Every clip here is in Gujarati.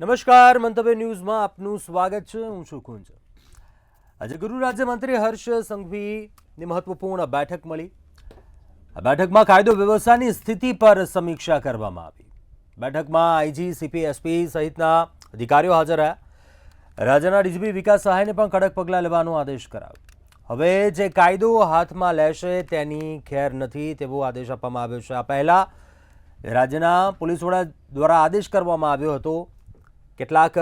નમસ્કાર, મંતવ્ય ન્યૂઝમાં આપનું સ્વાગત છે. હું છું કુંજ. આજે ગૃહ રાજ્યમંત્રી હર્ષ સંઘવીની મહત્વપૂર્ણ બેઠક મળી. આ બેઠકમાં કાયદો વ્યવસ્થાની સ્થિતિ પર સમીક્ષા કરવામાં આવી. બેઠકમાં આઈજી, સીપી, એસપી સહિતના અધિકારીઓ હાજર રહ્યા. રાજ્યના ડીજીપી વિકાસ સહાયને પણ કડક પગલાં લેવાનો આદેશ કરાયો. હવે જે કાયદો હાથમાં લેશે તેની ખેર નથી તેવો આદેશ આપવામાં આવ્યો છે. આ પહેલા રાજ્યના પોલીસ વડા દ્વારા આદેશ કરવામાં આવ્યો હતો. કેટલાક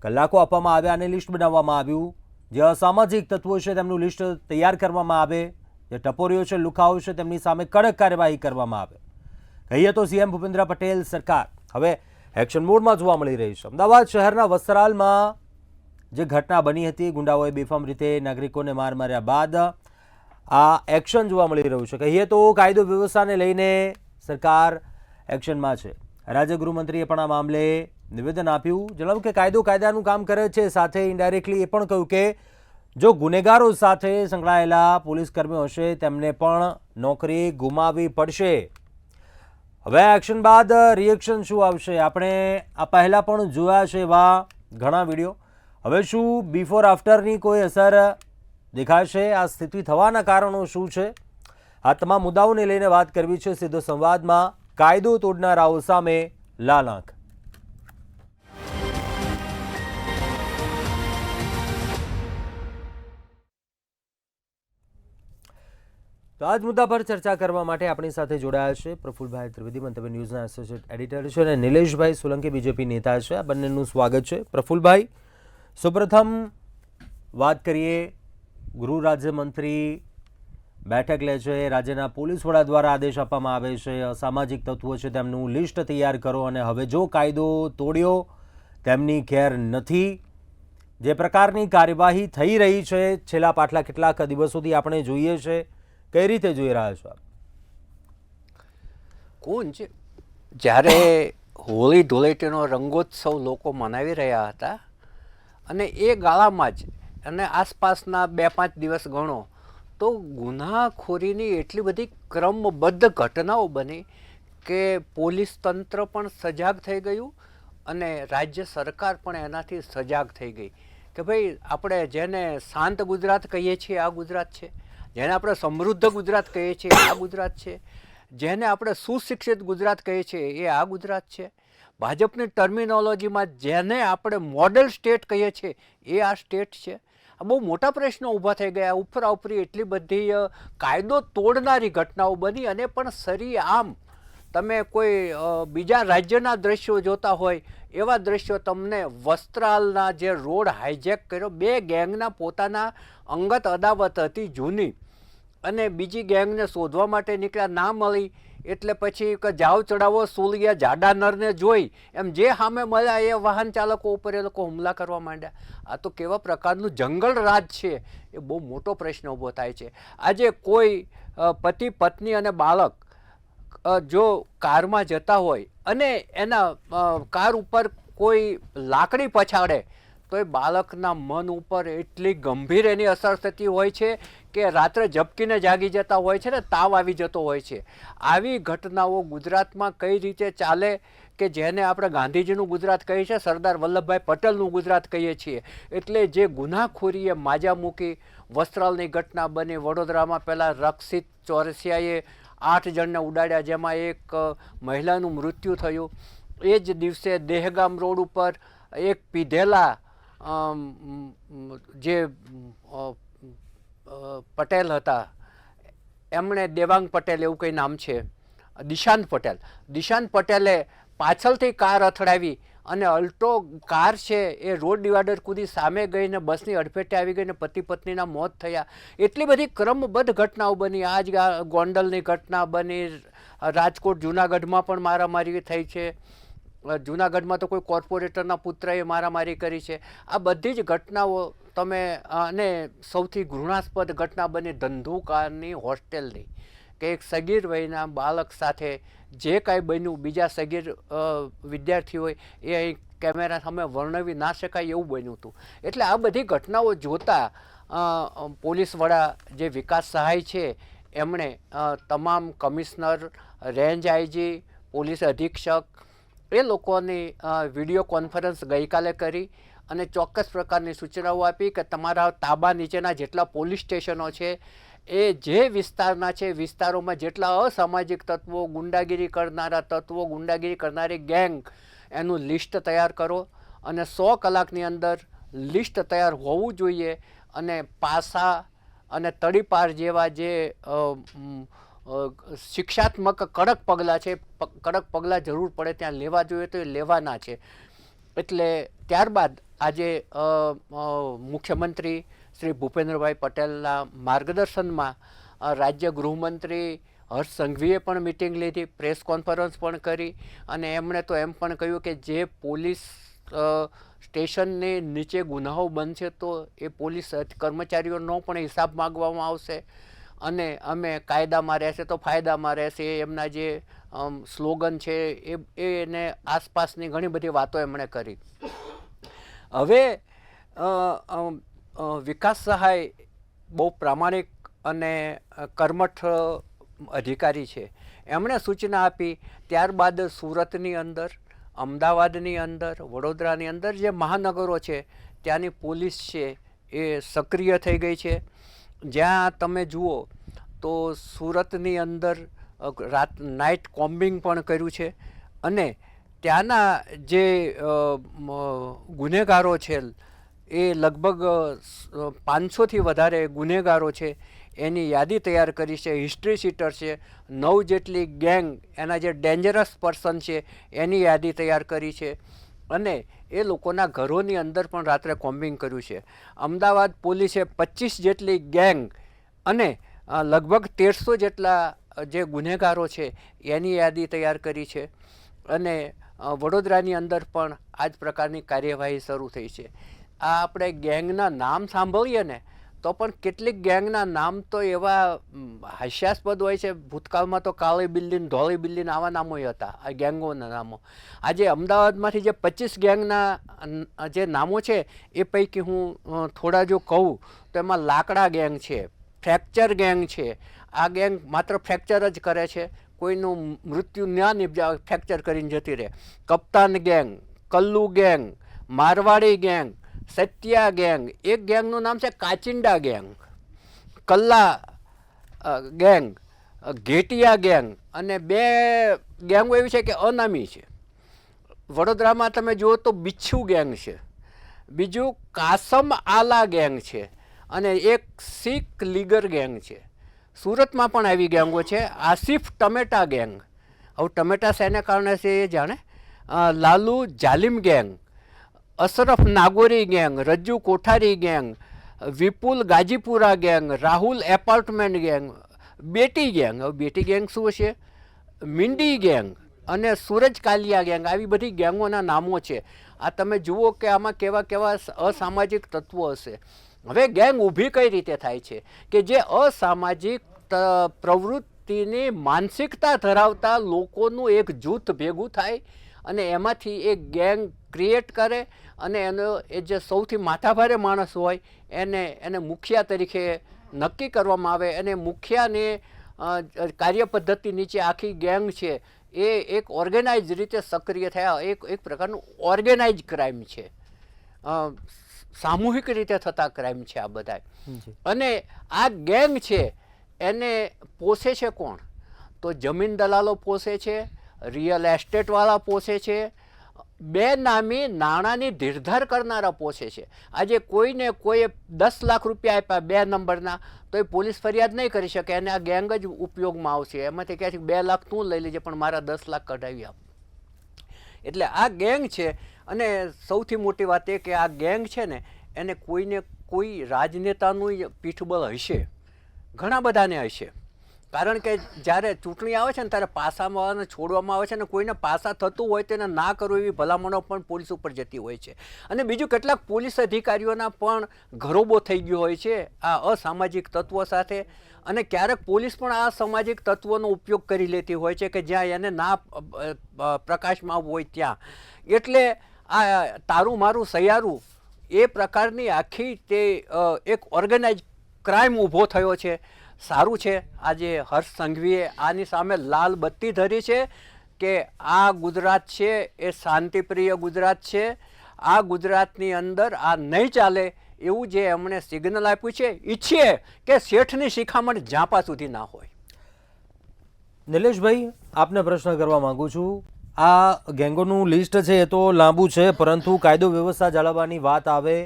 કલાકો આપવામાં આવ્યા અને લિસ્ટ બનાવવામાં આવ્યું. જે અસામાજિક તત્વો છે તેમનું લિસ્ટ તૈયાર કરવામાં આવે. જે ટપોરીઓ છે, લુખાઓ છે, તેમની સામે કડક કાર્યવાહી કરવામાં આવે. કહીએ તો સીએમ ભૂપેન્દ્ર પટેલ સરકાર હવે એક્શન મોડમાં જોવા મળી રહી છે. અમદાવાદ શહેરના વસ્ત્રાલમાં જે ઘટના બની હતી, ગુંડાઓએ બેફામ રીતે નાગરિકોને માર માર્યા બાદ આ એક્શન જોવા મળી રહ્યું છે. કહીએ તો કાયદો વ્યવસ્થાને લઈને સરકાર એક્શનમાં છે. રાજ્ય ગૃહમંત્રીએ પણ આ મામલે નિવેદન આપ્યું. જણાવ્યું કે કાયદો કાયદાનું કામ કરે છે. સાથે ઇન્ડાયરેક્ટલી એ પણ કહ્યું કે જો ગુનેગારો સાથે સંકળાયેલા પોલીસ કર્મીઓ હશે તેમને પણ નોકરી ગુમાવવી પડશે. હવે એક્શન બાદ રિએક્શન શું આવશે? આપણે આ પહેલાં પણ જોયા છે એવા ઘણા વિડીયો. હવે શું બિફોર આફ્ટરની કોઈ અસર દેખાશે? આ સ્થિતિ થવાના કારણો શું છે? આ તમામ મુદ્દાઓને લઈને વાત કરવી છે. સીધો સંવાદમાં કાયદો તોડનારાઓ સામે લાલ આંખ. તો આ જ મુદ્દા પર ચર્ચા કરવા માટે આપણી સાથે જોડાયા છે પ્રફુલભાઈ ત્રિવેદી, મંતવ્ય ન્યૂઝના એસોસિએટ એડિટર છે, અને નિલેશભાઈ સોલંકી, બીજેપી નેતા છે. આ બંનેનું સ્વાગત છે. પ્રફુલભાઈ, સૌપ્રથમ વાત કરીએ. ગૃહ રાજ્યમંત્રી બેઠક લે છે. રાજ્યના પોલીસ વડા દ્વારા આદેશ આપવામાં આવે છે અસામાજિક તત્વો છે તેમનું લિસ્ટ તૈયાર કરો, અને હવે જો કાયદો તોડ્યો તેમની ખેર નથી. જે પ્રકારની કાર્યવાહી થઈ રહી છે છેલ્લા પાછલા કેટલાક દિવસોથી આપણે જોઈએ છે, કઈ રીતે જોઈ રહ્યા છો? કુંજ, જ્યારે હોળી ધૂળેટીનો રંગોત્સવ લોકો મનાવી રહ્યા હતા અને એ ગાળામાં જ અને આસપાસના 2-5 દિવસ ગણો તો ગુનાખોરીની એટલી બધી ક્રમબદ્ધ ઘટનાઓ બની કે પોલીસ તંત્ર પણ સજાગ થઈ ગયું અને રાજ્ય સરકાર પણ એનાથી સજાગ થઈ ગઈ કે ભાઈ આપણે જેને શાંત ગુજરાત કહીએ છીએ આ ગુજરાત છે, જેને આપણે સમૃદ્ધ ગુજરાત કહીએ છીએ આ ગુજરાત છે, જેને આપણે સુશિક્ષિત ગુજરાત કહીએ છીએ એ આ ગુજરાત છે, ભાજપની ટર્મિનોલોજીમાં જેને આપણે મોડેલ સ્ટેટ કહીએ છીએ એ આ સ્ટેટ છે. આ બહુ મોટા પ્રશ્નો ઊભા થઈ ગયા. ઉપરી એટલી બધી કાયદો તોડનારી ઘટનાઓ બની અને પણ સરી આમ તમે કોઈ બીજા રાજ્યના દ્રશ્યો જોતા હોય એવા દ્રશ્યો તમને વસ્ત્રાલના જે રોડ હાઈજેક કર્યો, 2 ગેંગના પોતાના અંગત અદાવત હતી જૂની, અને બીજી ગેંગને શોધવા માટે નીકળ્યા, ના મળી એટલે પછી જાવ ચડાવો સૂલિયા જાડા નરને જોઈ એમ જે સામે મળ્યા એ વાહન ચાલકો ઉપર એ લોકો હુમલા કરવા માંડ્યા. આ તો કેવા પ્રકારનું જંગલ રાજ છે એ બહુ મોટો પ્રશ્ન ઊભો થાય છે. આજે કોઈ પતિ પત્ની અને બાળક જો કારમાં જતા હોય અને એના કાર ઉપર કોઈ લાકડી પછાડે તો એ બાળકના મન ઉપર એટલી ગંભીર એની અસર થતી હોય છે કે રાત્રે ઝબકીને જાગી જતા હોય છે ને તાવ આવી જતો હોય છે. આવી ઘટનાઓ ગુજરાતમાં કઈ રીતે ચાલે કે જેને આપણે ગાંધીજીનું ગુજરાત કહીએ છીએ, સરદાર વલ્લભભાઈ પટેલનું ગુજરાત કહીએ છીએ. એટલે જે ગુનાખોરીએ માજા મૂકી, વસ્ત્રાલની ઘટના બની, વડોદરામાં પહેલાં રક્ષિત ચોરસિયાએ 8 જણને ઉડાડ્યા, જેમાં એક મહિલાનું મૃત્યુ થયું. એ જ દિવસે દહેગામ રોડ ઉપર એક પીધેલા જે પટેલ હતા, એમણે દેવાંગ પટેલ એવું કંઈ નામ છે, દિશાંત પટેલે પાછળથી કાર અથડાવી અને અલ્ટો કાર છે એ રોડ ડિવાઈડર કૂદી સામે ગઈને બસની અડફેટે આવી ગઈને પતિ પત્નીના મોત થયા. એટલી બધી ક્રમબદ્ધ ઘટનાઓ બની. આજ ગોંડલની ઘટના બની, રાજકોટ જૂનાગઢમાં પણ મારામારી થઈ છે, જૂનાગઢમાં તો કોઈ કોર્પોરેટરના પુત્રએ મારામારી કરી છે. આ બધી જ ઘટનાઓ તમે, અને સૌથી ઘૃણાસ્પદ ઘટના બની ધંધુકાની હોસ્ટેલની કે એક સગીર વયના બાળક સાથે જે કાંઈ બન્યું, બીજા સગીર વિદ્યાર્થી હોય એ અહીં કેમેરા સામે વર્ણવી ના શકાય એવું બન્યું હતું. એટલે આ બધી ઘટનાઓ જોતા પોલીસ વડા જે વિકાસ સહાય છે એમણે તમામ કમિશનર, રેન્જ આઈજી, પોલીસ અધિક્ષક એ લોકોની વિડીયો કોન્ફરન્સ ગઈકાલે કરી અને ચોક્કસ પ્રકારની સૂચનાઓ આપી કે તમારા તાબા નીચેના જેટલા પોલીસ સ્ટેશનો છે એ જે વિસ્તારના છે વિસ્તારોમાં જેટલા અસામાજિક તત્વો, ગુંડાગીરી કરનારા તત્વો, ગુંડાગીરી કરનારી ગેંગ, એનું લિસ્ટ તૈયાર કરો અને 100 કલાકની અંદર લિસ્ટ તૈયાર હોવું જોઈએ. અને પાસા અને તડીપાર જેવા જે શિક્ષાત્મક કડક પગલાં છે, કડક પગલાં જરૂર પડે ત્યાં લેવા જોઈએ તો એ લેવાના છે. એટલે ત્યારબાદ આજે મુખ્યમંત્રી શ્રી ભૂપેન્દ્રભાઈ પટેલના માર્ગદર્શનમાં રાજ્ય ગૃહમંત્રી હર્ષ સંઘવીએ પણ મિટિંગ લીધી, પ્રેસ કોન્ફરન્સ પણ કરી અને એમણે તો એમ પણ કહ્યું કે જે પોલીસ સ્ટેશનની નીચે ગુનાઓ બનશે તો એ પોલીસ કર્મચારીઓનો પણ હિસાબ માગવામાં આવશે અને અમે કાયદામાં રહેશે તો ફાયદામાં રહેશે, એમના જે સ્લોગન છે એને આસપાસની ઘણી બધી વાતો એમણે કરી. હવે વિકાસ સહાય બહુ પ્રામાણિક અને કર્મઠ અધિકારી છે. એમણે સૂચના આપી. ત્યારબાદ સુરતની અંદર, અમદાવાદની અંદર, વડોદરાની અંદર જે મહાનગરો છે ત્યાંની પોલીસ છે એ સક્રિય થઈ ગઈ છે. જ્યાં તમે જુઓ તો સુરતની અંદર નાઇટ કોમ્બિંગ પણ કર્યું છે અને ત્યાંના જે ગુનેગારો છે એ લગભગ 500થી વધારે ગુનેગારો છે એની યાદી તૈયાર કરી છે. હિસ્ટ્રી શીટર છે, 9 જેટલી ગેંગ, એના જે ડેન્જરસ પર્સન છે એની યાદી તૈયાર કરી છે અને એ લોકોના ઘરોની અંદર પણ રાત્રે કોમ્બિંગ કર્યું છે. અમદાવાદ પોલીસે 25 જેટલી ગેંગ અને લગભગ 1300 જેટલા જે ગુનેગારો છે એની યાદી તૈયાર કરી છે અને વડોદરાની અંદર પણ આ જ પ્રકારની કાર્યવાહી શરૂ થઈ છે. આ આપણે ગેંગના નામ સાંભળીએ ને તો પણ કેટલીક ગેંગના નામ તો એવા હાસ્યાસ્પદ હોય છે. ભૂતકાળમાં તો કાળી બિલ્લી, ધોળી બિલ્લી આવા નામો હતા, આ ગેંગોના નામો. આજે અમદાવાદમાંથી જે 25 ગેંગના જે નામો છે એ પૈકી હું થોડા જો કહું તો એમાં લાકડા ગેંગ છે, ફ્રેક્ચર ગેંગ છે. આ ગેંગ માત્ર ફ્રેક્ચર જ કરે છે, કોઈનું મૃત્યુ ના નિપજાવે, ફ્રેક્ચર કરીને જતી રહે. કપ્તાન gang, Kallu gang, Marwadi gang, Satya gang, એક ગેંગનું નામ છે કાચિંડા gang, Kalla gang, Ghetiya gang અને 2 ગેંગો એવી છે કે અનામી છે. વડોદરામાં તમે જુઓ તો બિચ્છુ ગેંગ છે, બીજું કાસમ આલા ગેંગ છે અને એક શીખ લીગર ગેંગ છે. સુરતમાં પણ આવી ગેંગો છે. આસિફ ટમેટા ગેંગ, હવે ટમેટા શેને કારણે છે એ જાણે. લાલુ જાલિમ ગેંગ, અશરફ નાગોરી ગેંગ, રજ્જુ કોઠારી ગેંગ, વિપુલ Gajipura gang, Rahul apartment gang, બેટી ગેંગ. હવે બેટી ગેંગ શું છે? મિંડી ગેંગ અને સૂરજ કાલિયા ગેંગ, આવી બધી ગેંગોના નામો છે. આ તમે જુઓ કે આમાં કેવા કેવા અસામાજિક તત્વો હશે. હવે ગેંગ ઊભી કઈ રીતે થાય છે કે જે અસામાજિક પ્રવૃત્તિની માનસિકતા ધરાવતા લોકોનું એક જૂથ ભેગું થાય અને એમાંથી એક ગેંગ ક્રિએટ કરે અને એનો એ જે સૌથી માથાભારે માણસ હોય એને મુખિયા તરીકે નક્કી કરવામાં આવે અને મુખિયાને કાર્યપદ્ધતિ નીચે આખી ગેંગ છે એ એક ઓર્ગેનાઇઝ રીતે સક્રિય થયા. એક પ્રકારનું ઓર્ગેનાઇઝ ક્રાઇમ છે, સામૂહિક રીતે થતા ક્રાઇમ છે આ બધા. અને આ ગેંગ છે એને પોષે છે કોણ? તો જમીન દલાલો પોષે છે, રિયલ એસ્ટેટવાળા પોષે છે, બેનામી નાણાંની ધીરધાર કરનારા પોષે છે. આજે કોઈને કોઈ 10 લાખ રૂપિયા આપ્યા 2 નંબરના તો એ પોલીસ ફરિયાદ નહીં કરી શકે અને આ ગેંગ જ ઉપયોગમાં આવશે. એમાંથી ક્યાંથી 2 લાખ તું લઈ લેજે પણ મારા 10 લાખ કઢાવી આપ. એટલે આ ગેંગ છે. અને સૌથી મોટી વાત એ કે આ ગેંગ છે ને એને કોઈને કોઈ રાજનેતાનું પીઠબળ હશે, ઘણા બધાને હશે. કારણ કે જ્યારે ચૂંટણી આવે છે ને ત્યારે પાસામાં છોડવામાં આવે છે અને કોઈને પાસા થતું હોય તેને ના કરવું એવી ભલામણો પણ પોલીસ ઉપર જતી હોય છે. અને બીજું કેટલાક પોલીસ અધિકારીઓના પણ ઘરોબો થઈ ગયો હોય છે આ અસામાજિક તત્વો સાથે. અને ક્યારેક પોલીસ પણ આ સામાજિક તત્વોનો ઉપયોગ કરી લેતી હોય છે કે જ્યાં એને ના પ્રકાશમાં હોય ત્યાં. એટલે આ તારું મારું સૈયારું એ પ્રકારની આખી તે એક ઓર્ગેનાઇઝ ક્રાઇમ ઊભો થયો છે. સારું છે આજે હર્ષ સંઘવીએ આની સામે લાલ બત્તી ધરી છે. કે આ ગુજરાત છે એ શાંતિપ્રિય ગુજરાત છે, આ ગુજરાતની અંદર આ નહીં ચાલે એવું જે એમણે સિગ્નલ આપ્યું છે, ઈચ્છીએ કે શેઠની શિખામણ ઝાંપા સુધી ના હોય. નિલેશભાઈ, આપને પ્રશ્ન કરવા માંગુ છું. આ ગેંગોનું લિસ્ટ છે એ તો લાંબુ છે, પરંતુ કાયદો વ્યવસ્થા જાળવવાની વાત આવે,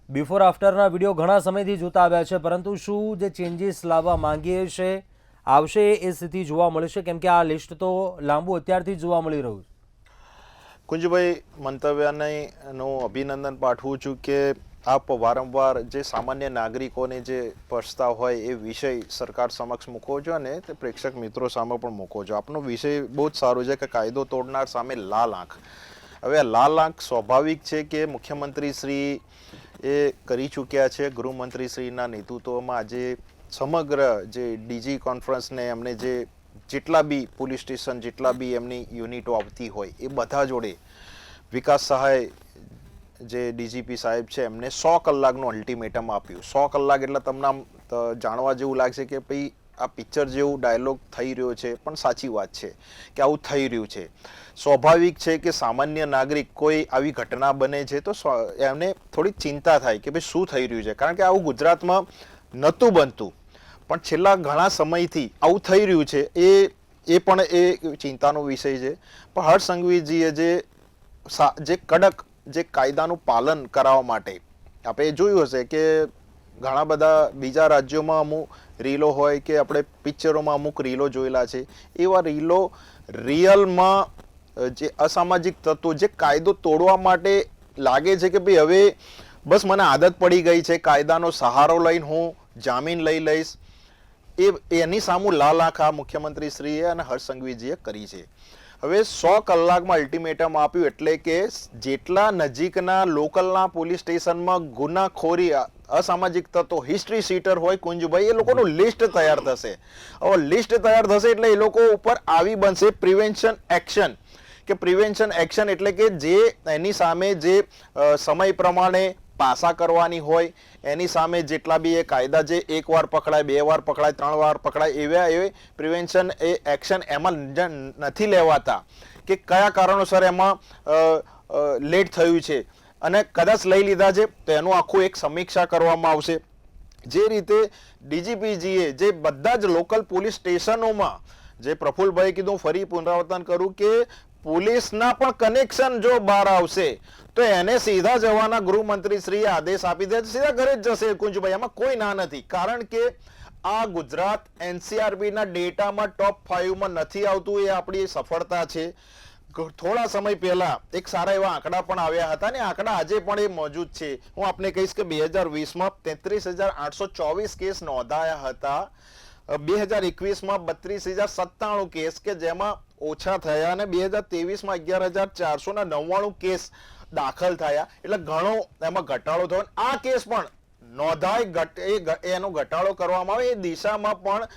બિફોર આફ્ટરના વિડીયો ઘણા સમયથી જોતા આવ્યા છે, પરંતુ શું જે ચેન્જીસ લાવવા માંગીએ છે આવશે એ સ્થિતિ જોવા મળશે? કેમ કે આ લિસ્ટ તો લાંબુ અત્યારથી જ જોવા મળી રહ્યું છે. કુંજભાઈ, મંતવ્યનું અભિનંદન પાઠવું છું કે આપ વારંવાર જે સામાન્ય નાગરિકોને જે પ્રસ્તાવ હોય એ વિષય સરકાર સમક્ષ મૂકો છો અને તે પ્રેક્ષક મિત્રો સામે પણ મૂકો છો. આપનો વિષય બહુ જ સારો છે કે કાયદો તોડનાર સામે લાલ આંખ. હવે આ લાલ આંખ સ્વાભાવિક છે કે મુખ્યમંત્રી શ્રી એ કરી ચૂક્યા છે. ગૃહમંત્રી શ્રીના નેતૃત્વમાં આજે સમગ્ર જે ડીજી કોન્ફરન્સને એમને જેટલા બી પોલીસ સ્ટેશન, જેટલા બી એમની યુનિટો આવતી હોય એ બધા જોડે વિકાસ સહાય જે ડીજીપી સાહેબ છે એમને 100 કલાકનું અલ્ટિમેટમ આપ્યું. 100 કલાક એટલે તમને આમ જાણવા જેવું લાગશે કે ભાઈ આ પિક્ચર જેવું ડાયલોગ થઈ રહ્યો છે, પણ સાચી વાત છે કે આવું થઈ રહ્યું છે. સ્વાભાવિક છે કે સામાન્ય નાગરિક કોઈ આવી ઘટના બને છે તો એમને થોડી ચિંતા થાય કે ભાઈ શું થઈ રહ્યું છે, કારણ કે આવું ગુજરાતમાં નહોતું બનતું, પણ છેલ્લા ઘણા સમયથી આવું થઈ રહ્યું છે. એ પણ એ ચિંતાનો વિષય છે. પણ હર્ષ સંઘવીજીએ જે કડક જે કાયદાનું પાલન કરાવવા માટે આપણે જોયું હશે કે ઘણા બધા બીજા રાજ્યોમાં અમુક રીલો હોય કે આપણે પિક્ચરોમાં અમુક રીલો જોયેલા છે, એવા રીલો રિયલમાં જે અસામાજિક તત્વો જે કાયદો તોડવા માટે લાગે છે કે ભાઈ હવે બસ મને આદત પડી ગઈ છે, કાયદાનો સહારો લઈને હું જામીન લઈ લઈશ, એની સામું લાલ આંખ આ મુખ્યમંત્રી શ્રીએ અને હર્ષ સંઘવીજીએ કરી છે. હવે 100 કલાકમાં અલ્ટિમેટમ આપ્યું એટલે કે જેટલા નજીકના લોકલના પોલીસ સ્ટેશનમાં ગુનાખોરી અસામાજિક તત્વો હિસ્ટ્રી સીટર હોય કુંજભાઈ, એ લોકોનું લિસ્ટ તૈયાર થશે. હવે લિસ્ટ તૈયાર થશે એટલે એ લોકો ઉપર આવી બનશે પ્રિવેન્શન એક્શન. કે પ્રિવેન્શન એક્શન એટલે કે જે એની સામે જે સમય પ્રમાણે પાસા કરવાની હોય, એની સામે જેટલા બી એ કાયદા જે 1 વાર પકડાય, 2 વાર પકડાય, 3 વાર પકડાય, એવા પ્રિવેન્શન એ એક્શન એમાં નથી લેવાતા કે કયા કારણોસર એમાં લેટ થયું છે, અને કદાચ લઈ લીધા છે તો એનું આખું એક સમીક્ષા કરવામાં આવશે. જે રીતે ડીજીપીજીએ જે બધા જ લોકલ પોલીસ સ્ટેશનોમાં જે પ્રફુલભાઈ કીધું, ફરી પુનરાવર્તન કરું કે પોલીસના પણ કનેક્શન જો બહાર આવશે તો એને સીધા જવાના ગૃહમંત્રી શ્રીએ આદેશ આપી દે, સીધા ઘરે જ જશે કુંજભાઈ. એમાં કોઈ ના નથી, કારણ કે આ ગુજરાત NCRB ના ડેટામાં ટોપ 5 માં નથી આવતું. એ આપણી સફળતા છે. થોડા સમય પહેલા એક સારા એવા આંકડા પણ આવ્યા હતા, ને આંકડા આજે પણ એ મોજૂદ છે. હું આપને કહીશ કે 2020માં 33,824 કેસ નોંધાયા હતા, 2021માં 32,097 કેસ કે જેમાં ઓછા થયા, અને 2023માં 11,499 કેસ દાખલ થયા, એટલે ઘણો એમાં ઘટાડો થયો. આ કેસ પણ નોંધાય, એનો ઘટાડો કરવામાં આવે એ દિશામાં પણ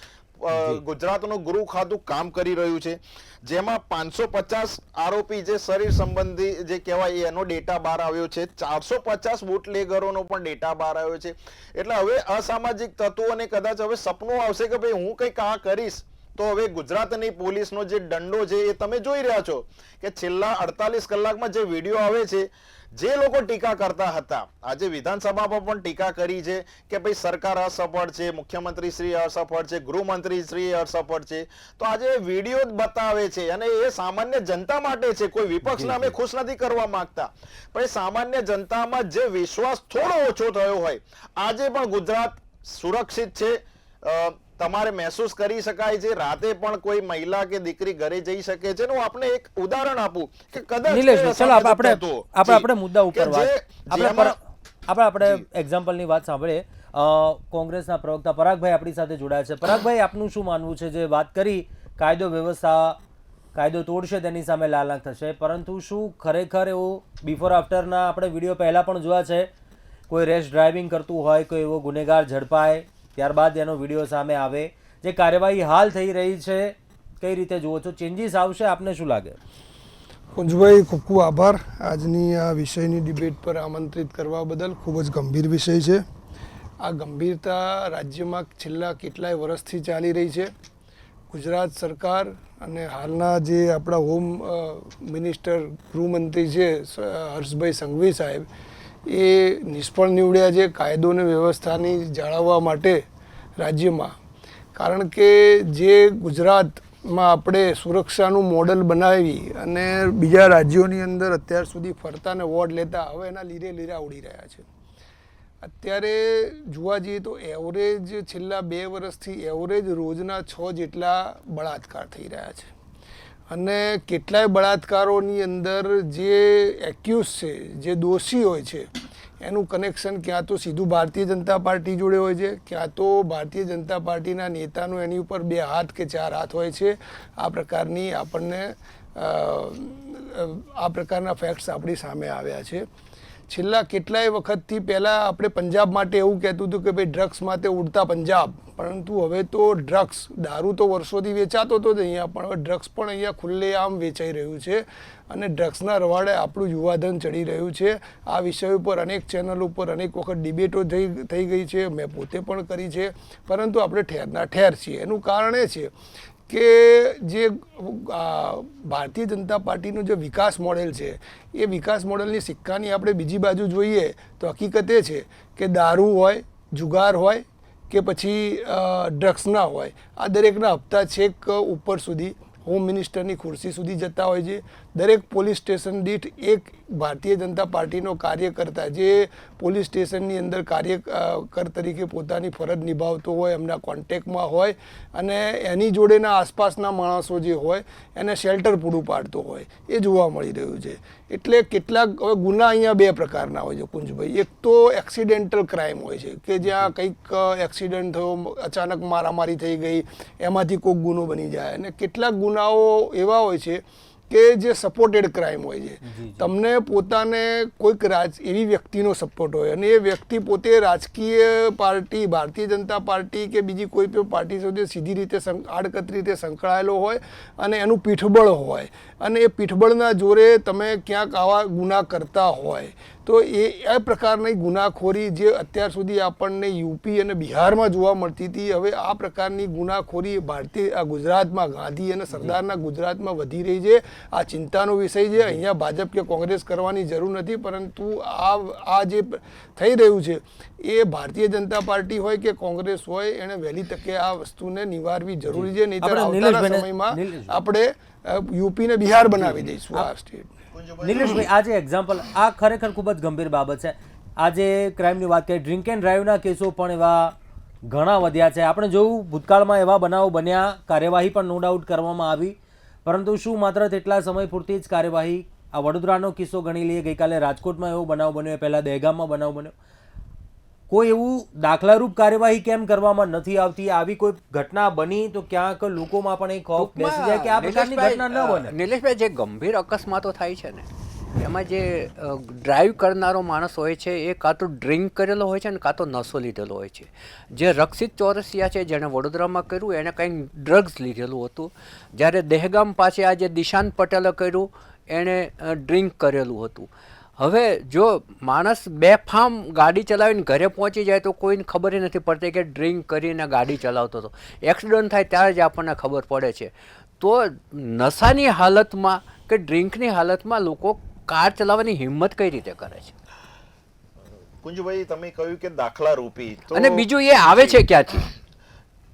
ગુજરાતનું ગૃહ ખાતું કામ કરી રહ્યું છે. જેમાં 550 આરોપી જે શરીર સંબંધી જે કહેવાય એનો ડેટા બહાર આવ્યો છે, 450 બુટલેગરોનો પણ ડેટા બહાર આવ્યો છે. એટલે હવે અસામાજિક તત્વોને કદાચ હવે સપનું આવશે કે ભાઈ હું કંઈક આ કરીશ તો હવે ગુજરાતની પોલીસનો જે દંડો છે એ તમે જોઈ રહ્યા છો કે છેલ્લા 48 કલાકમાં જે વિડીયો આવે છે, જે લોકો ટીકા કરતા હતા આજે વિધાનસભામાં પણ ટીકા કરી છે કે ભાઈ સરકાર અસફળ છે, મુખ્યમંત્રી શ્રી અસફળ છે, ગૃહમંત્રી શ્રી અસફળ છે, તો આજે વિડીયો જ બતાવે છે. અને એ સામાન્ય જનતા માટે છે, કોઈ વિપક્ષના અમે ખુશ નથી કરવા માંગતા, પણ સામાન્ય જનતામાં જે વિશ્વાસ થોડો ઓછો થયો હોય, આજે પણ ગુજરાત સુરક્ષિત છે. તમારે મહેસૂસ કરી શકાય છે, રાતે પણ કોઈ મહિલા કે દીકરી ઘરે જઈ શકે છે. હું આપને એક ઉદાહરણ આપું કે કદાચ નિલેશ, ચલો આપણે મુદ્દા ઉપર આપણે એક્ઝામ્પલની વાત સાંભળીએ. કોંગ્રેસના પ્રવક્તા પરાગભાઈ આપણી સાથે જોડાયા છે. પરાગભાઈ, આપનું શું માનવું છે? જે વાત કરી કાયદો વ્યવસ્થા કાયદો તોડશે તેની સામે લાલ આંખ થશે, પરંતુ શું ખરેખર એવું બિફોર આફ્ટરના આપણે વિડીયો પહેલા પણ જોયા છે, કોઈ રેશ ડ્રાઇવિંગ કરતું હોય, કોઈ એવો ગુનેગાર ઝડપાય, ત્યારબાદ એનો વિડીયો સામે આવે, જે કાર્યવાહી હાલ થઈ રહી છે, કઈ રીતે જુઓ છો? ચેન્જીસ આવશે? આપને શું લાગે? કુંજભાઈ, ખૂબ ખૂબ આભાર આજની આ વિષયની ડિબેટ પર આમંત્રિત કરવા બદલ. ખૂબ જ ગંભીર વિષય છે. આ ગંભીરતા રાજ્યમાં છેલ્લા કેટલાય વર્ષથી ચાલી રહી છે. ગુજરાત સરકાર અને હાલના જે આપણા હોમ મિનિસ્ટર ગૃહમંત્રી છે હર્ષભાઈ સંઘવી સાહેબ એ નિષ્ફળ નીવડ્યા છે કાયદો અને વ્યવસ્થાની જાળવવા માટે રાજ્યમાં. કારણ કે જે ગુજરાતમાં આપણે સુરક્ષાનું મોડલ બનાવી અને બીજા રાજ્યોની અંદર અત્યાર સુધી ફરતા ને વોર્ડ લેતા હવે એના લીરા ઉડી રહ્યા છે. અત્યારે જોવા જઈએ તો એવરેજ છેલ્લા 2 વર્ષથી એવરેજ રોજના 6 જેટલા બળાત્કાર થઈ રહ્યા છે અને કેટલાય બળાત્કારોની અંદર જે એક્યુઝ છે જે દોષી હોય છે એનું કનેક્શન ક્યાં તો સીધું ભારતીય જનતા પાર્ટી જોડે હોય છે, ક્યાં તો ભારતીય જનતા પાર્ટીના નેતાનું એની ઉપર 2 હાથ કે 4 હાથ હોય છે. આ પ્રકારની આપણને આ પ્રકારના ફેક્ટ્સ આપણી સામે આવ્યા છે. છેલ્લા કેટલાય વખતથી પહેલાં આપણે પંજાબ માટે એવું કહેતું હતું કે ભાઈ ડ્રગ્સ માટે ઉડતા પંજાબ, પરંતુ હવે તો ડ્રગ્સ દારૂ તો વર્ષોથી વેચાતો હતો જ અહીંયા, પણ હવે ડ્રગ્સ પણ અહીંયા ખુલ્લેઆમ વેચાઈ રહ્યું છે અને ડ્રગ્સના રવાડે આપણું યુવાધન ચડી રહ્યું છે. આ વિષય ઉપર અનેક ચેનલ ઉપર અનેક વખત ડિબેટો થઈ ગઈ છે, મેં પોતે પણ કરી છે, પરંતુ આપણે ઠેરના ઠેર છીએ. એનું કારણ એ છે કે જે ભારતીય જનતા પાર્ટીનું જે વિકાસ મોડેલ છે એ વિકાસ મોડેલની સિક્કાની આપણે બીજી બાજુ જોઈએ તો હકીકત એ છે કે દારૂ હોય, જુગાર હોય કે પછી ડ્રગ્સના હોય, આ દરેકના હપ્તા છેક ઉપર સુધી હોમ મિનિસ્ટરની ખુરશી સુધી જતા હોય છે. દરેક પોલીસ સ્ટેશન દીઠ એક ભારતીય જનતા પાર્ટીનો કાર્યકર્તા જે પોલીસ સ્ટેશનની અંદર કાર્યકર તરીકે પોતાની ફરજ નિભાવતો હોય, એમના કોન્ટેક્ટમાં હોય અને એની જોડેના આસપાસના માણસો જે હોય એને શેલ્ટર પૂરું પાડતો હોય એ જોવા મળી રહ્યું છે. એટલે કેટલાક ગુના અહીંયા 2 પ્રકારના હોય છે કુંજભાઈ. એક તો એક્સિડેન્ટલ ક્રાઇમ હોય છે કે જ્યાં કંઈક એક્સિડન્ટ થયો, અચાનક મારામારી થઈ ગઈ, એમાંથી કોઈક ગુનો બની જાય, અને કેટલાક ગુનાઓ એવા હોય છે કે જે સપોર્ટેડ ક્રાઇમ હોય છે. તમને પોતાને કોઈક એવી વ્યક્તિનો સપોર્ટ હોય અને એ વ્યક્તિ પોતે રાજકીય પાર્ટી, ભારતીય જનતા પાર્ટી કે બીજી કોઈ પણ પાર્ટી સાથે સીધી રીતે આડકતરી રીતે સંકળાયેલો હોય અને એનું પીઠબળ હોય અને એ પીઠબળના જોરે તમે ક્યાંક આવા ગુના કરતા હોય તો એ પ્રકારની ગુનાખોરી જે અત્યાર સુધી આપણને યુપી અને બિહારમાં જોવા મળતી હતી, હવે આ પ્રકારની ગુનાખોરી ગુજરાતમાં ગાંધી અને સરદારના ગુજરાતમાં વધી રહી છે. આ ચિંતાનો વિષય છે. અહીંયા ભાજપ કે કોંગ્રેસ કરવાની જરૂર નથી, પરંતુ આ જે થઈ રહ્યું છે એ ભારતીય જનતા પાર્ટી હોય કે કોંગ્રેસ હોય એણે વહેલી તકે આ વસ્તુને નિવારવી જરૂરી છે. નહીંતર આવનારા સમયમાં આપણે યુપી ને બિહાર બનાવી દઈશું આ સ્ટેટ. નિલેશભાઈ, આ જે એક્ઝામ્પલ, આ ખરેખર ખૂબ જ ગંભીર બાબત છે. આજે ક્રાઇમની વાત કરીએ, ડ્રિંક એન્ડ ડ્રાઈવના કેસો પણ એવા ઘણા વધ્યા છે. આપણે જોયું ભૂતકાળમાં એવા બનાવો બન્યા, કાર્યવાહી પણ નો ડાઉટ કરવામાં આવી, પરંતુ શું માત્ર તેટલા સમય પૂરતી જ કાર્યવાહી? આ વડોદરાનો કિસ્સો ગણી લઈએ, ગઈકાલે રાજકોટમાં એવો બનાવ બન્યો, પહેલાં દહેગામમાં બનાવ બન્યો. કોઈ એવું દાખલારૂપ કાર્યવાહી કેમ કરવામાં નથી આવતી? આવી કોઈ ઘટના બની તો ક્યાંક લોકોમાં પણ એક ખોફ બેસી જાય કે આ પ્રકારની ઘટના ન બને. નિલેશભાઈ, જે ગંભીર અકસ્માતો થાય છે ને એમાં જે ડ્રાઈવ કરનારો માણસ હોય છે એ કાં તો ડ્રિંક કરેલો હોય છે ને કાં તો નશો લીધેલો હોય છે. જે રક્ષિત ચોરસિયા છે જેણે વડોદરામાં કર્યું એને કંઈક ડ્રગ્સ લીધેલું હતું, જ્યારે દહેગામ પાસે આ જે દિશાંત પટેલે કર્યું એણે ડ્રિંક કરેલું હતું. હવે જો માણસ બેફામ ગાડી ચલાવીને ઘરે પહોંચી જાય તો કોઈને ખબર નથી પડતી કે ડ્રિંક કરીને ગાડી ચલાવતો હતો. એક્સિડન્ટ થાય ત્યારે જ આપણને ખબર પડે છે. તો નશાની હાલતમાં કે ડ્રિંકની હાલતમાં લોકો કાર ચલાવવાની હિંમત કઈ રીતે કરે છે? કુંજભાઈ, તમે કહ્યું કે દાખલા રૂપી, અને બીજું એ આવે છે ક્યાંથી?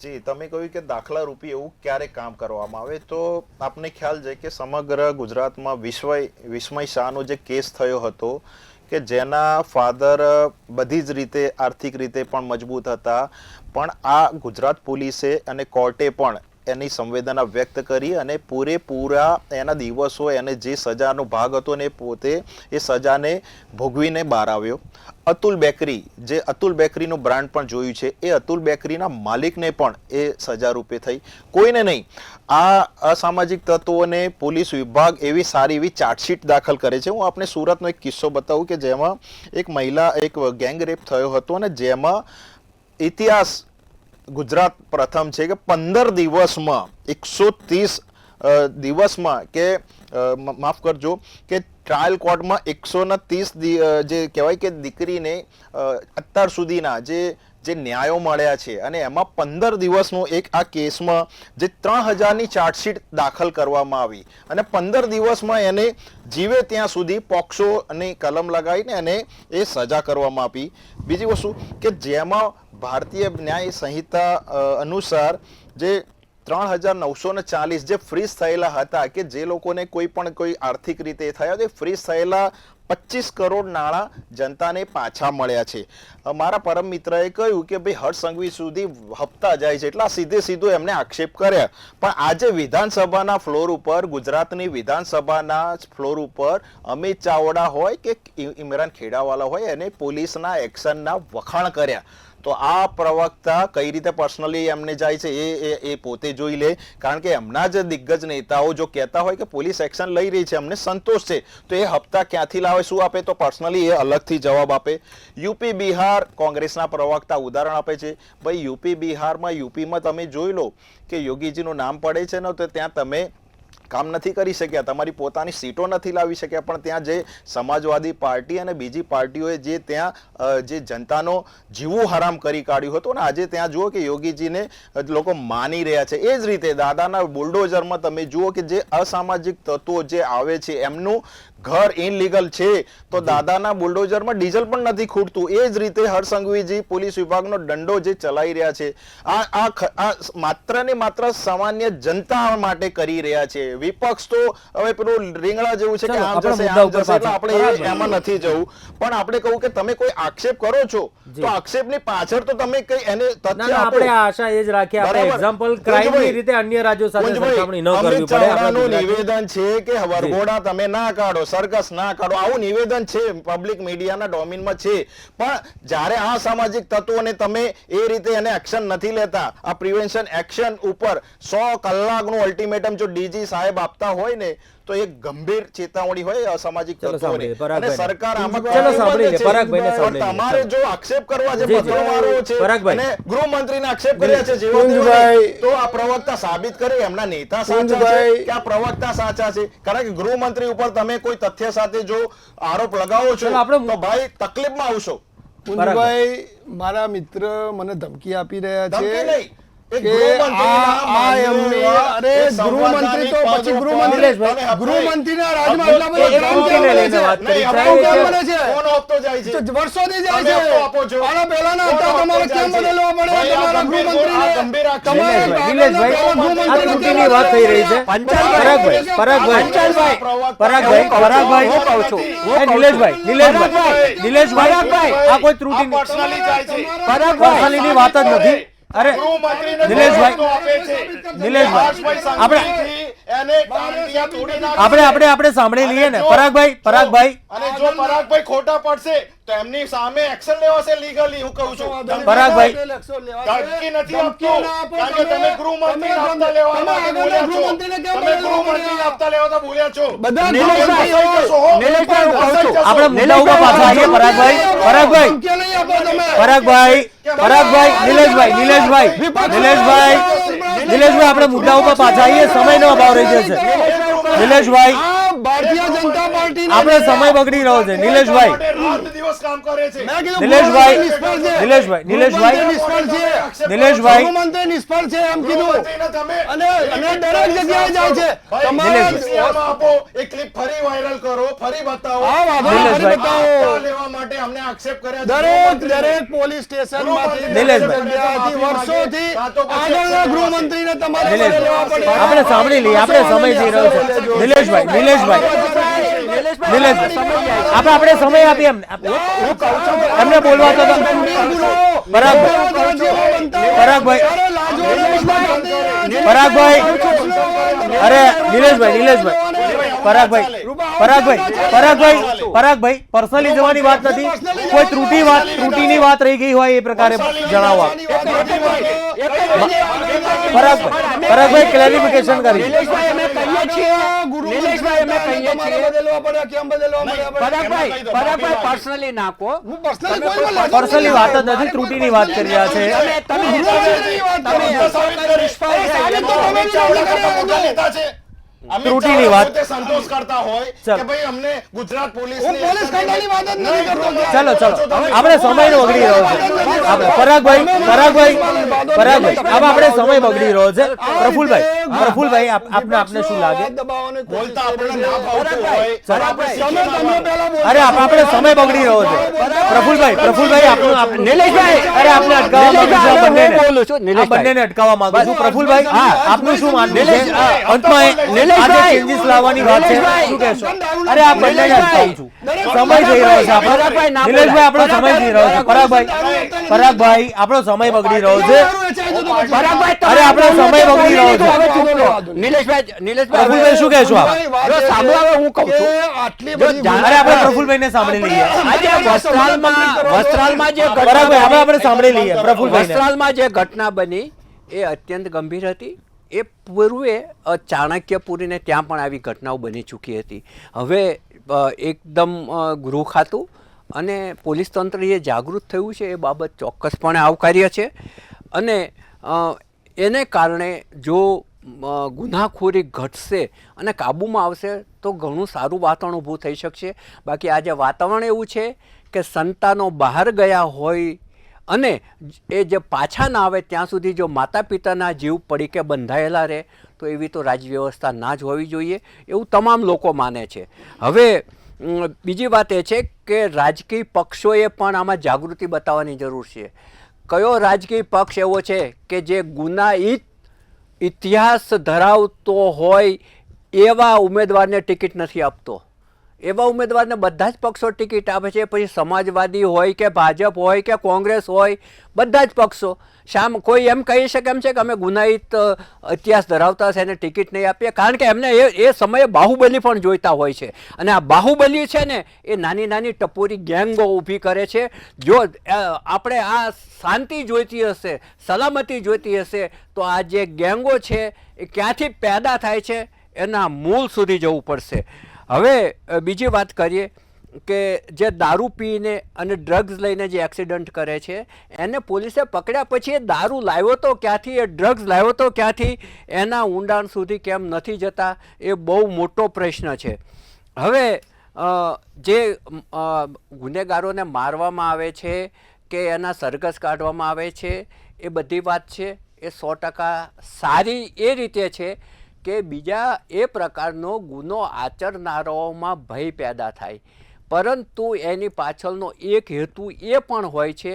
જી, તમે કહ્યું કે દાખલા રૂપી એવું ક્યારે કામ કરવામાં આવે, તો આપને ખ્યાલ છે કે સમગ્ર ગુજરાતમાં વિસ્મય શાહનો જે કેસ થયો હતો કે જેના ફાધર બધી જ રીતે આર્થિક રીતે પણ મજબૂત હતા, પણ આ ગુજરાત પોલીસે અને કોર્ટે પણ એની સંવેદના વ્યક્ત કરી અને પૂરેપૂરા એના દિવસો એને જે સજાનો ભાગ હતો ને પોતે એ સજાને ભોગવીને બહાર આવ્યો. અતુલ બેકરી, જે અતુલ બેકરીનું બ્રાન્ડ પણ જોયું છે, એ અતુલ બેકરીના માલિકને પણ એ સજા રૂપે થઈ, કોઈને નહીં. આ અસામાજિક તત્વોને પોલીસ વિભાગ એવી સારી એવી ચાર્જશીટ દાખલ કરે છે. હું આપને સુરતનો એક કિસ્સો બતાવું કે જેમાં એક મહિલા એક ગેંગ રેપ થયો હતો અને જેમાં ઇતિહાસ ગુજરાત પ્રથમ છે કે 15 દિવસમાં 130 દિવસમાં કે માફ કરજો કે ટ્રાયલ કોર્ટમાં 130 જે કહેવાય કે દીકરીને અત્યાર સુધીના જે ન્યાયો મળ્યા છે અને એમાં 15 દિવસનો એક આ કેસમાં જે 3000ની ચાર્જશીટ દાખલ કરવામાં આવી અને 15 દિવસમાં એને જીવે ત્યાં સુધી પોક્સોની કલમ લગાવીને એને એ સજા કરવામાં આપી. બીજી વસ્તુ કે જેમાં ભારતીય ન્યાય સંહિતા અનુસાર જે 3940 જે ફ્રીઝ થયેલા હતા કે જે લોકોને કોઈ આર્થિક રીતે થયા તે ફ્રીઝ થયેલા 25 કરોડ નાણાં જનતાને પાછા મળ્યા છે. મારા પરમ મિત્રએ કહ્યું કે ભાઈ હર્ષ સંઘવી સુધી હપ્તા જાય છે એટલા સીધું એમને આક્ષેપ કર્યા, પણ આજે વિધાનસભાના ફ્લોર ઉપર, ગુજરાતની વિધાનસભાના ફ્લોર ઉપર અમિત ચાવડા હોય કે ઇમરાન ખેડાવાલા હોય એને પોલીસના એક્શનના વખાણ કર્યા. તો આ પ્રવક્તા કઈ રીતે પર્સનલી એમને જાય છે એ પોતે જોઈ લે, કારણ કે એમના જ દિગ્ગજ નેતાઓ જો કહેતા હોય કે પોલીસ એક્શન લઈ રહી છે, અમને સંતોષ છે, તો એ હપ્તા ક્યાંથી લાવે, શું આપે, તો પર્સનલી એ અલગથી જવાબ આપે. યુપી બિહાર કોંગ્રેસના પ્રવક્તા ઉદાહરણ આપે છે, ભાઈ યુપીમાં તમે જોઈ લો કે યોગીજીનું નામ પડે છે ને તો ત્યાં તમે કામ નથી કરી શક્યા, તમારી પોતાની સીટો નથી લાવી શક્યા, પણ ત્યાં જે સમાજવાદી પાર્ટી અને બીજી પાર્ટીઓએ જે ત્યાં જે જનતાનો જીવું હરામ કરી કાઢ્યું હતું ને આજે ત્યાં જુઓ કે યોગીજીને લોકો માની રહ્યા છે. એ જ રીતે દાદાના બુલડોઝરમાં તમે જુઓ કે જે અસામાજિક તત્વો જે આવે છે એમનું ઘર ઇનલીગલ છે તો દાદાના બુલડોઝરમાં ડીઝલ પણ નથી ખૂટતું. એ જ રીતે હર્ષ સંઘવીજી પોલીસ વિભાગનો દંડો જે ચલાવી રહ્યા છે આ માત્ર ને માત્ર સામાન્ય જનતા માટે કરી રહ્યા છે. વિપક્ષ તો હવે પેલું રીંગણા જેવું છે કે આમ જશે એટલે આપણે એમાં નથી જવું, પણ આપણે કહું કે તમે કોઈ આક્ષેપ કરો છો તો આક્ષેપની પાછળ તો તમે કઈ એને તથ્ય આપો. આપણે આશા એ જ રાખીએ આપણે એક્ઝામ્પલ ક્રાઇમની રીતે અન્ય રાજ્યો સાથે સરખામણી ન કરવી પડે. આપણું નિવેદન છે કે વરઘોડા તમે ના કાઢો, સરઘસ ના કાઢો, આવું નિવેદન છે, પબ્લિક મીડિયાના ડોમેનમાં છે, પણ જ્યારે આ સામાજિક તત્વોને તમે એ રીતે એને એક્શન નથી લેતા, આ પ્રિવેન્શન એક્શન ઉપર 100 કલાકનું અલ્ટિમેટમ જો ડીજી સાહેબ આપતા હોય ને તો એક ગંભીર ચેતવણી હોય અસામાજિક તત્વોને અને સરકાર આમાં તમારે જો આક્ષેપ કરવા જે પત્રવાળો છે અને ગૃહમંત્રીને આક્ષેપ કર્યા છે જેવા તો આ પ્રવક્તા સાબિત કરે એમના નેતા સાચા છે કે આ પ્રવક્તા સાચા છે, કારણ કે ગૃહમંત્રી ઉપર તમે કોઈ તથ્ય સાથે જો આરોપ લગાવો છો તો ભાઈ તકલીફમાં આવશો. કુંજભાઈ મારા મિત્ર મને ધમકી આપી રહ્યા છે કે ગૃહમંત્રી તો પછી ગૃહમંત્રીના રાજમાં વર્ષોથી જાય છે. આના પહેલાના હતા તમારે કેમ બદલવા પડે તમારા ગૃહમંત્રીની વાત થઈ રહી છે. પરાગભાઈ આ કોઈ ત્રુટિ પર્સનલી વાત જ નથી. અરે આપણે સાંભળી લઈએ ને પરાગભાઈ અને જો પરાગભાઈ ખોટા પડશે તો એમની સામે એક્શન લેવાશે લીગલી. હું કહું છું પરાગભાઈ ધમકી નથી આપતો, કારણ કે તમે ગૃહમંત્રી આપતા લેવા માટે બોલ્યા છો, તમે ગૃહમંત્રી આપતા લેવા ભૂલ્યા છો. આપણે મુદ્દા ઉપર પાછા આવીએ. નિલેશભાઈ આપણે મુદ્દા ઉપર પાછા આવીએ, સમયનો અભાવ રહી જશે. નિલેશભાઈ ભારતીય જનતા પાર્ટી આપણે સમય બગડી રહ્યો છે. નિલેશભાઈ ગૃહમંત્રી નિષ્ફળ છે એમ કીધું અને દરેક જગ્યાએ જાય છે. એક ક્લિપ ફરી વાયરલ કરો, ફરી બતાવો. લેવા માટે અમને આક્ષેપ કર્યા દરેક પોલીસ સ્ટેશનમાંથી વર્ષોથી આગળના ગૃહમંત્રીને તમારે લેવા પડે. આપણે સાંભળી લઈએ, આપણે સમય જઈ રહ્યો છે. નિલેશભાઈ આપણે સમય આપીએ એમને બોલવા તો પરાગભાઈ અરે પરાગભાઈ પર્સનલી જવાની વાત નથી, કોઈ ત્રુટિની વાત રહી ગઈ હોય એ પ્રકારે જણાવવા. પરાગભાઈ ક્લેરિફિકેશન કરી. પર્સનલી વાત જ નથી, ત્રુટિની વાત કરી રહ્યા છે. ત્રુટિની વાત સંતોષ કરતા હોય ચાલો. કે ભાઈ અમને ગુજરાત પોલીસ હું પોલીસ કાયદાની વાત જ નથી કરતો. ચાલો આપણે સમયનો બગડી રહ્યો છે આપણે પરાગભાઈ હવે આપણે સમય બગડી રહ્યો છે. પ્રફુલભાઈ આપને શું લાગે? બોલતા આપણને ના ભાવતું હોય અરે આપણે સમય બગડી રહ્યો છે. પ્રફુલભાઈ નિલેશભાઈ અરે આપને અટકાવવા માંગુ છું. આ બંનેને. બોલું છું, આ નિલેશભાઈ. બંનેને અટકાવવા માંગુ છું. પ્રફુલભાઈ આપનું શું માનવું છે? અંતમાં આ જે ચેન્જીસ લાવવાની વાત છે શું કહેશો? અરે આ બંનેને અટકાવું છું. સમય જઈ રહ્યો છે આપણો. નિલેશભાઈ આપણો સમય જઈ રહ્યો છે. પરાગભાઈ આપણો સમય બગડી રહ્યો છે. અરે આપણો સમય બગડી રહ્યો છે. નિલેશભાઈ પ્રફુલભાઈ શું કહેશો આપ? જો સાંભળો, હું કહું છું. અરે આપણે પ્રફુલભાઈને સાંભળી લઈએ. આજે વસ્ત્રાલમાં જે પરાગભાઈ આપણે સાંભળી લઈએ પ્રફુલભાઈને. વસ્ત્રાલમાં જે ઘટના બની એ અત્યંત ગંભીર હતી. એ પૂર્વે ચાણક્યપુરીને ત્યાં પણ આવી ઘટનાઓ બની ચૂકી હતી. હવે એકદમ ગૃહ ખાતું અને પોલીસ તંત્ર એ જાગૃત થયું છે એ બાબત ચોક્કસપણે આવકાર્ય છે. અને એને કારણે જો ગુનાખોરી ઘટશે અને કાબૂમાં આવશે તો ઘણું સારું વાતાવરણ ઊભું થઈ શકશે. બાકી આજે વાતાવરણ એવું છે કે સંતાનો બહાર ગયા હોય અને એ જે પાછા ના આવે ત્યાં સુધી જો માતા પિતાના જીવ પડીકે બંધાયેલા રહે તો એવી તો રાજવ્યવસ્થા ના જ હોવી જોઈએ એવું તમામ લોકો માને છે. હવે બીજી વાત એ છે કે રાજકીય પક્ષોએ પણ આમાં જાગૃતિ બતાવવાની જરૂર છે. કયો રાજકીય પક્ષ એવો છે કે જે ગુનાહિત ઇતિહાસ ધરાવતો હોય એવા ઉમેદવારને ટિકિટ નથી આપતો? એવા ઉમેદવારને બધા જ પક્ષો ટિકિટ આપે છે. પછી સમાજવાદી હોય કે ભાજપ હોય કે કોંગ્રેસ હોય, બધા જ પક્ષો કોઈ એમ કહી શકે એમ છે કે અમે ગુનાહિત ઇતિહાસ ધરાવતા છે એને ટિકિટ નહીં આપીએ? કારણ કે એમને એ સમયે બાહુબલી પણ જોઈતા હોય છે. અને આ બાહુબલી છે ને એ નાની નાની ટપોરી ગેંગો ઊભી કરે છે. જો આપણે આ શાંતિ જોઈતી હશે, સલામતી જોઈતી હશે તો આ જે ગેંગો છે એ ક્યાંથી પેદા થાય છે એના મૂળ સુધી જવું પડશે. હવે બીજી વાત કરીએ કે જે દારૂ પીને અને ડ્રગ્સ લઈને જે એક્સિડન્ટ કરે છે એને પોલીસે પકડ્યા પછી એ દારૂ લાવ્યો તો ક્યાંથી, એ ડ્રગ્સ લાવ્યો તો ક્યાંથી, એના ઊંડાણ સુધી કેમ નથી જતા એ બહુ મોટો પ્રશ્ન છે. હવે જે ગુનેગારોને મારવામાં આવે છે કે એના સરઘસ કાઢવામાં આવે છે એ બધી વાત છે એ 100% સારી એ રીતે છે કે બીજા એ પ્રકારનો ગુનો આચરનારાઓમાં ભય પેદા થાય. પરંતુ એની પાછળનો એક હેતુ એ પણ હોય છે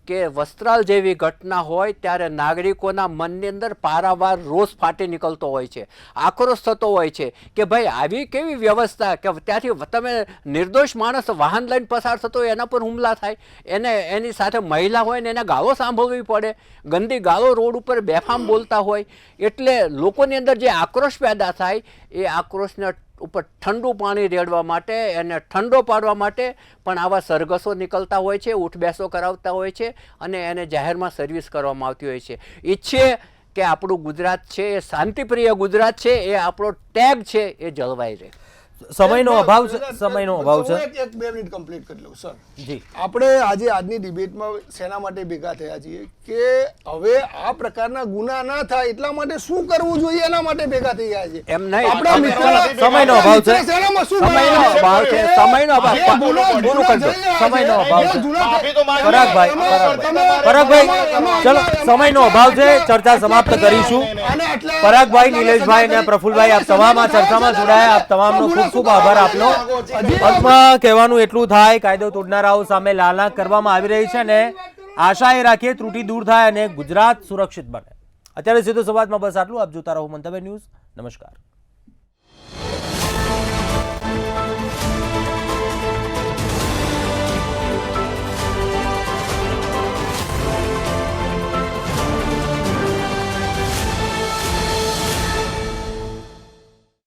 કે વસ્ત્રાલ જેવી ઘટના હોય ત્યારે નાગરિકોના મનની અંદર પારાવાર રોષ ફાટી નીકળતો હોય છે, આક્રોશ થતો હોય છે કે ભાઈ આવી કેવી વ્યવસ્થા કે ત્યાંથી તમે નિર્દોષ માણસ વાહન લઈને પસાર થતો હોય એના પર હુમલા થાય, એની સાથે મહિલા હોય ને એને ગાળો સાંભળવી પડે, ગંદી ગાળો રોડ ઉપર બેફામ બોલતા હોય. એટલે લોકોની અંદર જે આક્રોશ પેદા થાય એ આક્રોશને ઉપર ઠંડુ પાણી રેડવા માટે, એને ઠંડો પાડવા માટે પણ આવા સરઘસો નીકળતા હોય છે, ઉઠબેસો કરાવતા હોય છે અને એને જાહેરમાં સર્વિસ કરવામાં આવતી હોય છે. ઈચ્છે કે આપણું ગુજરાત છે એ શાંતિપ્રિય ગુજરાત છે, એ આપણો ટેગ છે એ જળવાઈ રહે. સમયનો અભાવ છે. એક 2 મિનિટ કમ્પ્લીટ કરી લઉં સર. જી આપણે આજે આજની ડિબેટમાં શેના માટે ભેગા થયા છીએ કે હવે આ પ્રકારના ગુના ના થાય એટલા માટે શું કરવું જોઈએ એના માટે ભેગા થઈ ગયા છે. એમ નહીં, આપણા મિત્ર સમયનો અભાવ છે. શેનામાં શું સમયનો ગુના અભાવ છે, સમયનો અભાવ. જે ગુના પૂરું કરજો. સમયનો અભાવ છે. માફી તો માંગી. પરાગભાઈ ચલો સમયનો અભાવ છે, ચર્ચા સમાપ્ત કરીશું. પરાગભાઈ, નિલેશભાઈ અને પ્રફુલભાઈ આપ તમામ આ ચર્ચામાં જોડાયા, આપ તમામનો ખૂબ ખૂબ આભાર આપનો. અંતમાં કહેવાનું એટલું થાય, કાયદો તોડનારાઓ સામે લાલાક કરવામાં આવી રહી છે અને આશા એ રાખીએ ત્રુટિ દૂર થાય અને ગુજરાત સુરક્ષિત બને. અત્યારે સીધો સંવાદમાં બસ આટલું. આપ જોતા રહો મંતવ્ય ન્યૂઝ. નમસ્કાર.